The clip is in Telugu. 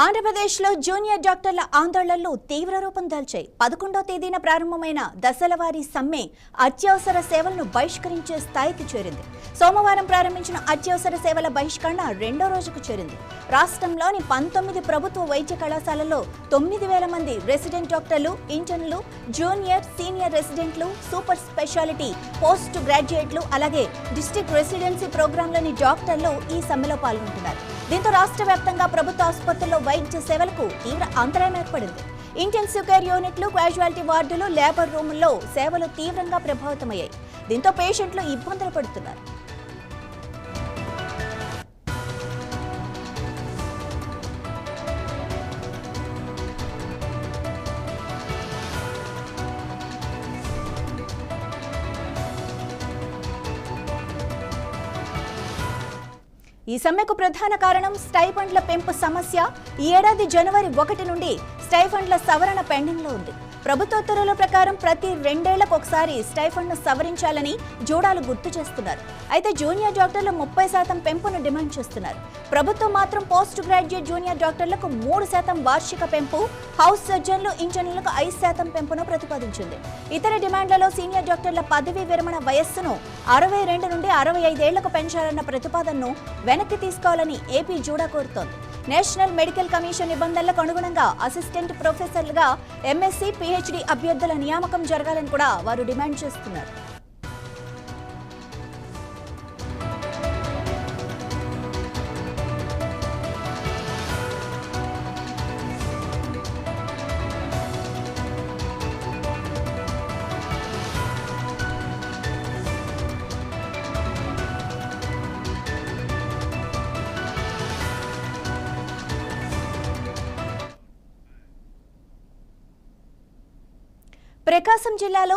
ఆంధ్రప్రదేశ్లో జూనియర్ డాక్టర్ల ఆందోళనలు తీవ్ర రూపం దాల్చాయి. 11వ తేదీన ప్రారంభమైన దశలవారీ సమ్మె అత్యవసర సేవలను బహిష్కరించే స్థాయికి చేరింది. సోమవారం ప్రారంభించిన అత్యవసర సేవల బహిష్కరణ రెండో రోజుకు చేరింది. రాష్ట్రంలోని 19 ప్రభుత్వ వైద్య కళాశాలల్లో 9,000 మంది రెసిడెంట్ డాక్టర్లు, ఇంటర్న్లు, జూనియర్, సీనియర్ రెసిడెంట్లు, సూపర్ స్పెషాలిటీ, పోస్ట్ గ్రాడ్యుయేట్లు, అలాగే డిస్ట్రిక్ట్ రెసిడెన్సీ ప్రోగ్రాంలోని డాక్టర్లు ఈ సమ్మెలో పాల్గొంటున్నారు. దీంతో రాష్ట్ర వ్యాప్తంగా ప్రభుత్వ ఆసుపత్రుల్లో వైద్య సేవలకు తీవ్ర అంతరాయం ఏర్పడింది. ఇంటెన్సివ్ కేర్ యూనిట్లు, క్యాజువాలిటీ వార్డులు, లేబర్ రూముల్లో సేవలు తీవ్రంగా ప్రభావితమయ్యాయి. దీంతో పేషెంట్లు ఇబ్బందులు పడుతున్నారు. ఈ సమ్మెకు ప్రధాన కారణం స్టైఫండ్ల పెంపు సమస్య. ఈ ఏడాది జనవరి 1 నుండి స్టైఫండ్ల సవరణ పెండింగ్లో ఉంది. ప్రభుత్వ ఉత్తర్వుల ప్రకారం ప్రతి 2 ఏళ్లకు ఒకసారి స్టైఫండ్ను సవరించాలని జోడాలు గుర్తు చేస్తున్నారు. అయితే జూనియర్ డాక్టర్లు 30% పెంపును డిమాండ్ చేస్తున్నారు. ప్రభుత్వం మాత్రం పోస్ట్ గ్రాడ్యుయేట్ జూనియర్ డాక్టర్లకు 3% వార్షిక పెంపు, హౌస్ సర్జన్లు, ఇంజనీర్లకు 5% పెంపును ప్రతిపాదించింది. ఇతర డిమాండ్లలో సీనియర్ డాక్టర్ల పదవీ విరమణ వయస్సును 62 నుండి 65 ఏళ్లకు పెంచాలన్న ప్రతిపాదనను వెనక్కి తీసుకోవాలని ఏపీ జూడా కోరుతోంది. నేషనల్ మెడికల్ కమిషన్ నిబంధనలకు అనుగుణంగా అసిస్టెంట్ ప్రొఫెసర్లుగా ఎంఎస్సీ, పీహెచ్డీ అభ్యర్థుల నియామకం జరగాలని కూడా వారు డిమాండ్ చేస్తున్నారు. ప్రకాశం జిల్లాలో